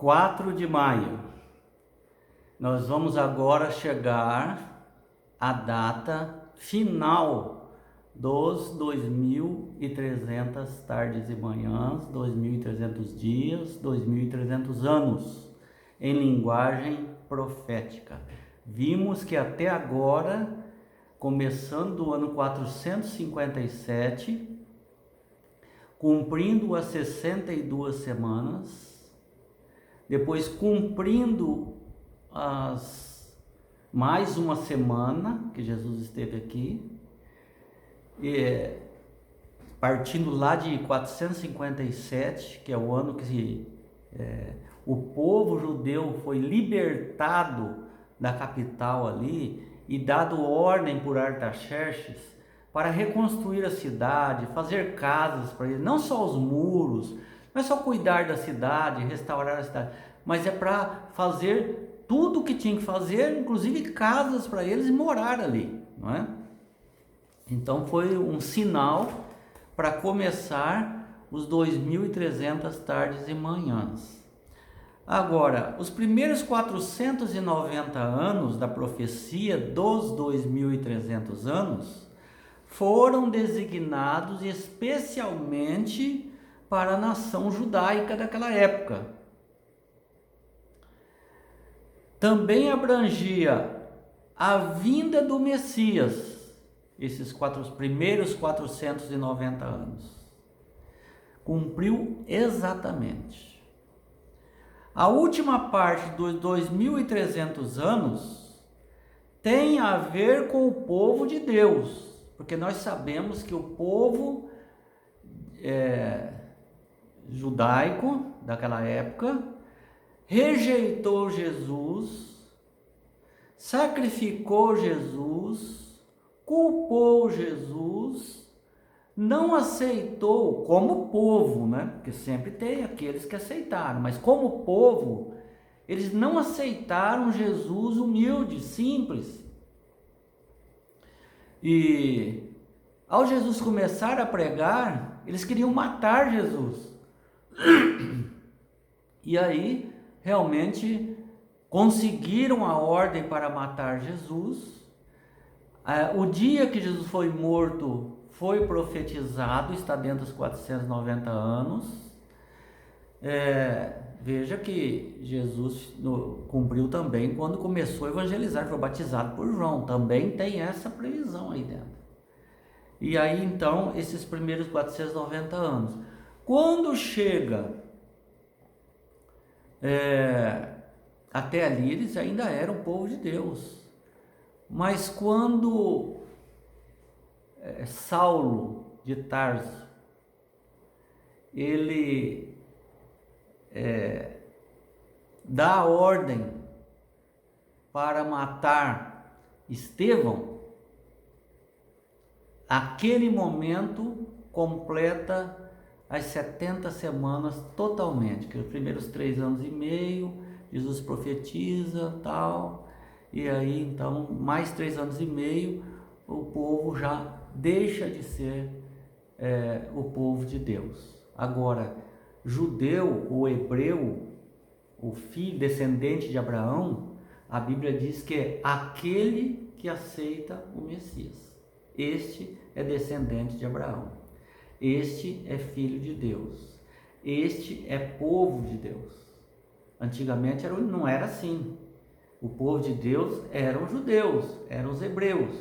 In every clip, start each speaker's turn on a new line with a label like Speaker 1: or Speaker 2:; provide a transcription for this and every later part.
Speaker 1: 4 de maio. Nós vamos agora chegar à data final dos 2.300 tardes e manhãs, 2.300 dias, 2.300 anos, em linguagem profética. Vimos que até agora, começando do ano 457, cumprindo as 62 semanas, depois cumprindo mais uma semana que Jesus esteve aqui, e partindo lá de 457, que é o ano que o povo judeu foi libertado da capital ali e dado ordem por Artaxerxes para reconstruir a cidade, fazer casas para eles, não só os muros, não é só cuidar da cidade, restaurar a cidade, mas é para fazer tudo o que tinha que fazer, inclusive casas para eles morar ali, não é? Então foi um sinal para começar os 2.300 tardes e manhãs. Agora, os primeiros 490 anos da profecia dos 2.300 anos foram designados especialmente para a nação judaica daquela época. Também abrangia a vinda do Messias, esses primeiros 490 anos. Cumpriu exatamente. A última parte dos 2.300 anos tem a ver com o povo de Deus, porque nós sabemos que o povo judaico daquela época rejeitou Jesus, sacrificou Jesus, culpou Jesus, não aceitou como povo, né? Porque sempre tem aqueles que aceitaram, mas como povo, eles não aceitaram Jesus humilde, simples. E ao Jesus começar a pregar, eles queriam matar Jesus. E aí, realmente, conseguiram a ordem para matar Jesus. O dia que Jesus foi morto foi profetizado, está dentro dos 490 anos. Veja que Jesus cumpriu também quando começou a evangelizar, foi batizado por João. Também tem essa previsão aí dentro. E aí, então, esses primeiros 490 anos. Quando chega até ali, eles ainda eram o povo de Deus. Mas quando Saulo de Tarso, ele dá a ordem para matar Estevão, aquele momento completa as 70 semanas totalmente, que os primeiros 3 anos e meio, Jesus profetiza, tal, e aí então, mais 3 anos e meio, o povo já deixa de ser o povo de Deus. Agora, judeu ou hebreu, o filho descendente de Abraão, a Bíblia diz que é aquele que aceita o Messias. Este é descendente de Abraão. Este é filho de Deus. Este é povo de Deus. Antigamente não era assim. O povo de Deus eram os judeus, eram os hebreus.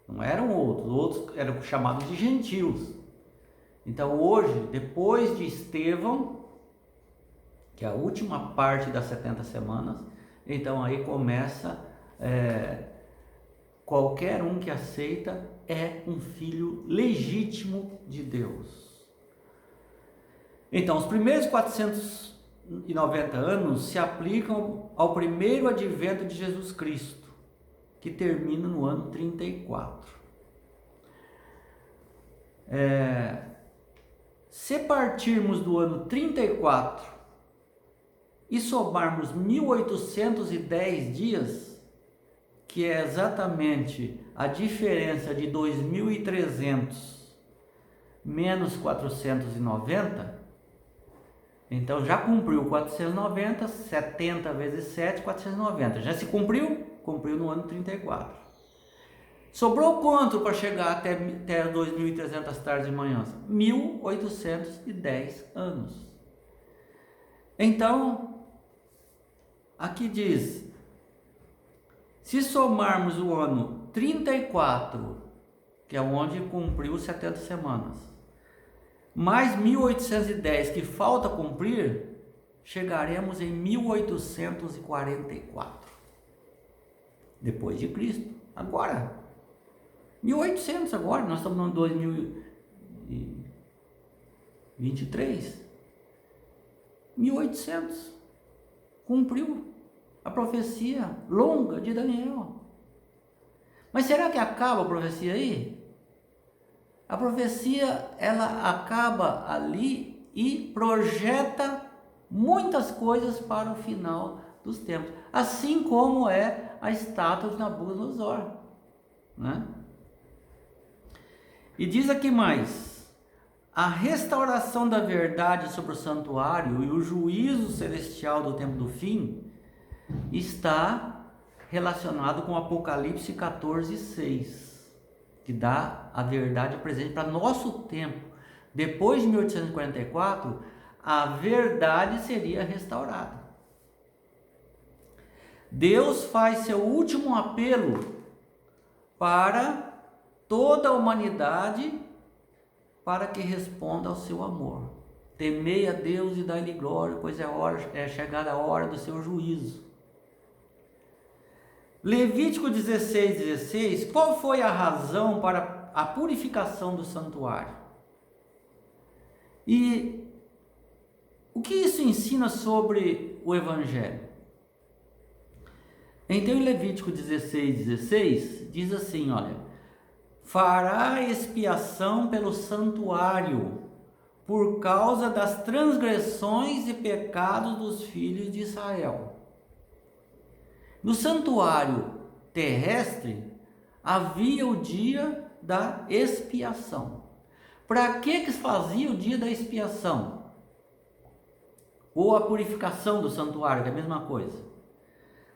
Speaker 1: Não eram outros. Outros eram chamados de gentios. Então hoje, depois de Estevão, que é a última parte das 70 semanas, então aí começa qualquer um que aceita é um filho legítimo de Deus. Então, os primeiros 490 anos se aplicam ao primeiro advento de Jesus Cristo, que termina no ano 34. Se partirmos do ano 34 e somarmos 1810 dias, que é exatamente a diferença de 2.300 menos 490, Então já cumpriu 490, 70 vezes 7, 490. Já se cumpriu? Cumpriu no ano 34. Sobrou quanto para chegar até 2.300 tardes e manhãs? 1.810 anos. Então, aqui diz, se somarmos o ano 34, que é onde cumpriu 70 semanas, mais 1.810 que falta cumprir, chegaremos em 1.844 depois de Cristo. Agora, 1.800 agora, nós estamos no 2023. 1.800 cumpriu a profecia longa de Daniel. Mas será que acaba a profecia aí? A profecia, ela acaba ali e projeta muitas coisas para o final dos tempos, assim como é a estátua de Nabucodonosor, né? E diz aqui mais: a restauração da verdade sobre o santuário e o juízo celestial do tempo do fim está relacionado com Apocalipse 14:6, que dá a verdade presente para nosso tempo. Depois de 1844, a verdade seria restaurada. Deus faz seu último apelo para toda a humanidade para que responda ao seu amor. Temei a Deus e dai-lhe glória, pois é chegada a hora do seu juízo. Levítico 16:16, qual foi a razão para a purificação do santuário? E o que isso ensina sobre o Evangelho? Então, em Levítico 16:16, diz assim, olha, fará expiação pelo santuário, por causa das transgressões e pecados dos filhos de Israel. No santuário terrestre havia o dia da expiação. Para que fazia o dia da expiação? Ou a purificação do santuário, que é a mesma coisa.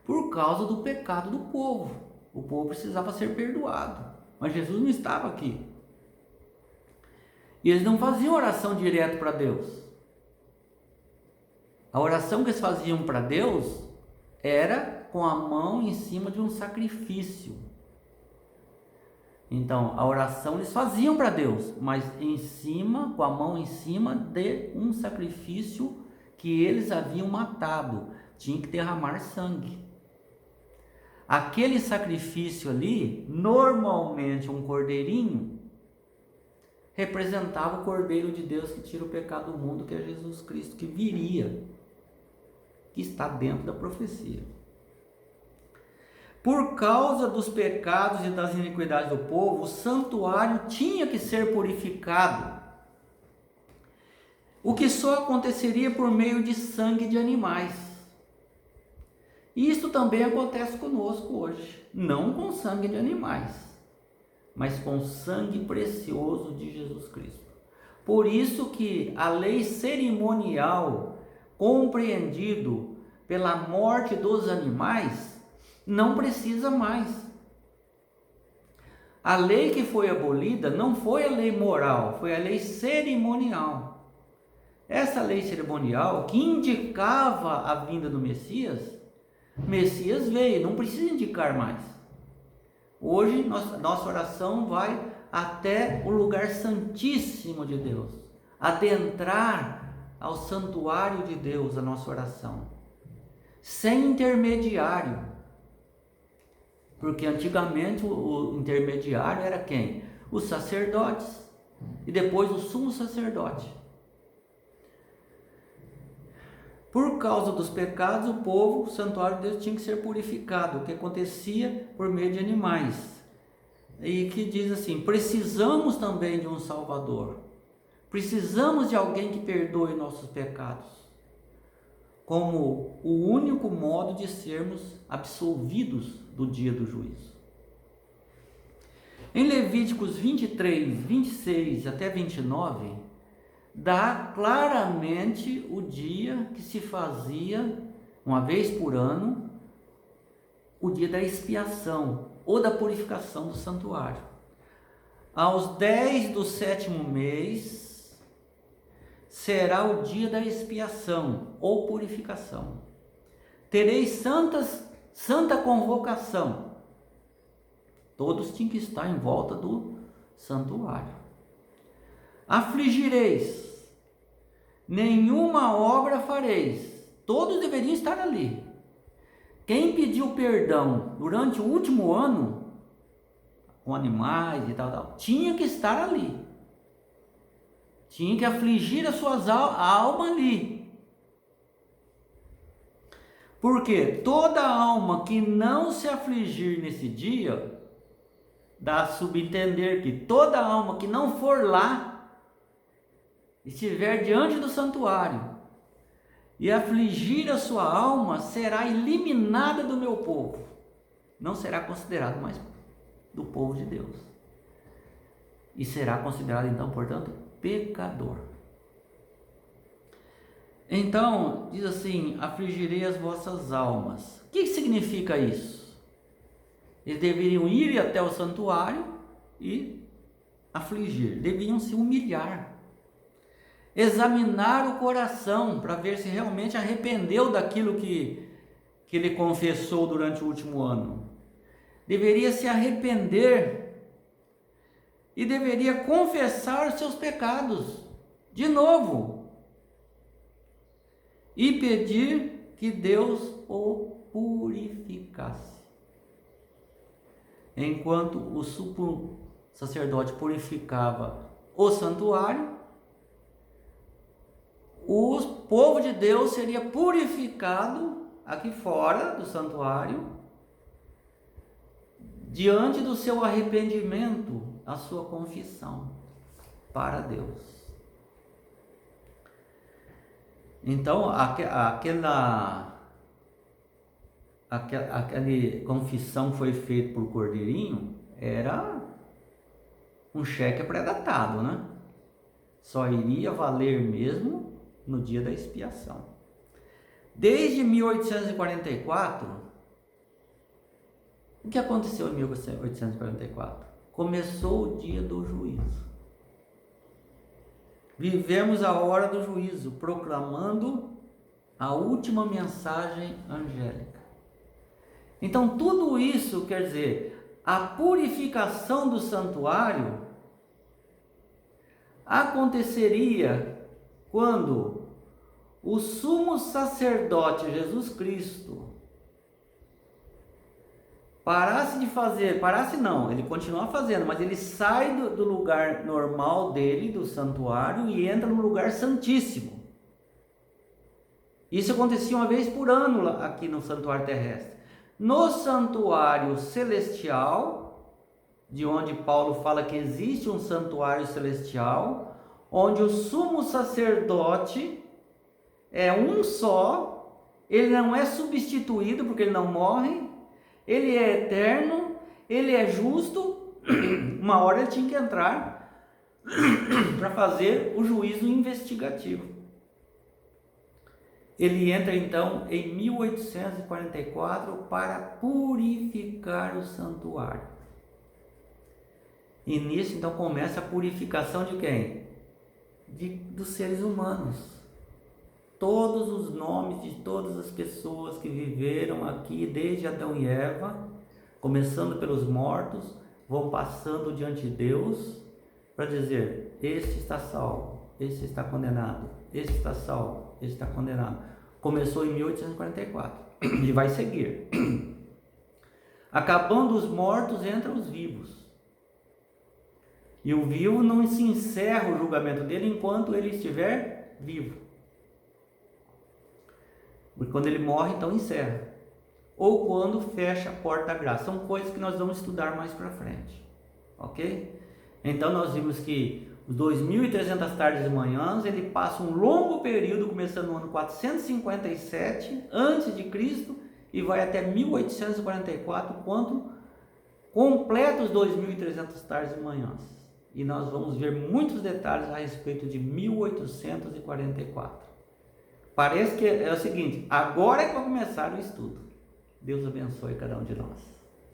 Speaker 1: Por causa do pecado do povo. O povo precisava ser perdoado. Mas Jesus não estava aqui. E eles não faziam oração direto para Deus. A oração que eles faziam para Deus era com a mão em cima de um sacrifício. Então, a oração eles faziam para Deus, mas em cima, com a mão em cima de um sacrifício que eles haviam matado. Tinha que derramar sangue. Aquele sacrifício ali, normalmente um cordeirinho, representava o Cordeiro de Deus que tira o pecado do mundo, que é Jesus Cristo, que viria, que está dentro da profecia. Por causa dos pecados e das iniquidades do povo, o santuário tinha que ser purificado, o que só aconteceria por meio de sangue de animais. Isso também acontece conosco hoje, não com sangue de animais, mas com sangue precioso de Jesus Cristo. Por isso que a lei cerimonial, compreendido pela morte dos animais, não precisa mais. A lei que foi abolida não foi a lei moral, foi a lei cerimonial. Essa lei cerimonial que indicava a vinda do Messias veio, não precisa indicar mais. Hoje nossa oração vai até o lugar santíssimo de Deus, adentrar ao santuário de Deus a nossa oração, sem intermediário. Porque antigamente o intermediário era quem? Os sacerdotes e depois o sumo sacerdote. Por causa dos pecados, o povo, o santuário de Deus tinha que ser purificado, o que acontecia por meio de animais. E que diz assim, precisamos também de um Salvador. Precisamos de alguém que perdoe nossos pecados, como o único modo de sermos absolvidos do dia do juízo. Em Levíticos 23, 26 até 29, dá claramente o dia que se fazia, uma vez por ano, o dia da expiação ou da purificação do santuário. Aos 10 do 7º mês será o dia da expiação ou purificação. Tereis santa convocação. Todos tinham que estar em volta do santuário. Afligireis, nenhuma obra fareis. Todos deveriam estar ali. Quem pediu perdão durante o último ano, com animais e tal, tinha que estar ali. Tinha que afligir a sua alma ali. Porque toda alma que não se afligir nesse dia, dá a subentender que toda alma que não for lá, estiver diante do santuário e afligir a sua alma, será eliminada do meu povo. Não será considerado mais do povo de Deus. E será considerado então, portanto, pecador. Então, diz assim: afligirei as vossas almas. O que significa isso? Eles deveriam ir até o santuário e afligir, deviam se humilhar, examinar o coração para ver se realmente arrependeu daquilo que ele confessou durante o último ano. Deveria se arrepender e deveria confessar os seus pecados de novo e pedir que Deus o purificasse. Enquanto o sumo sacerdote purificava o santuário, o povo de Deus seria purificado aqui fora do santuário, diante do seu arrependimento, a sua confissão para Deus. Então, aquela confissão que foi feita por Cordeirinho era um cheque pré-datado, né? Só iria valer mesmo no dia da expiação. Desde 1844, o que aconteceu em 1844? Começou o dia do juízo. Vivemos a hora do juízo, proclamando a última mensagem angélica. Então, tudo isso quer dizer, a purificação do santuário aconteceria quando o sumo sacerdote Jesus Cristo ele continua fazendo, mas ele sai do lugar normal dele, do santuário, e entra no lugar santíssimo. Isso acontecia uma vez por ano aqui no santuário terrestre. No santuário celestial, de onde Paulo fala que existe um santuário celestial, onde o sumo sacerdote é um só, ele não é substituído porque ele não morre, ele é eterno, ele é justo. Uma hora ele tinha que entrar para fazer o juízo investigativo. Ele entra então em 1844 para purificar o santuário. E nisso então começa a purificação de quem? Dos seres humanos. Todos os nomes de todas as pessoas que viveram aqui desde Adão e Eva, começando pelos mortos, vão passando diante de Deus para dizer: este está salvo, este está condenado, este está salvo, este está condenado. Começou em 1844 e vai seguir. Acabando os mortos, entram os vivos. E o vivo não se encerra o julgamento dele enquanto ele estiver vivo. Porque quando ele morre, então encerra. Ou quando fecha a porta da graça. São coisas que nós vamos estudar mais para frente. Ok? Então nós vimos que os 2.300 tardes e manhãs, ele passa um longo período, começando no ano 457 a.C. e vai até 1844, quando completa os 2.300 tardes e manhãs. e nós vamos ver muitos detalhes a respeito de 1844. Parece que é o seguinte, agora é para começar o estudo. Deus abençoe cada um de nós.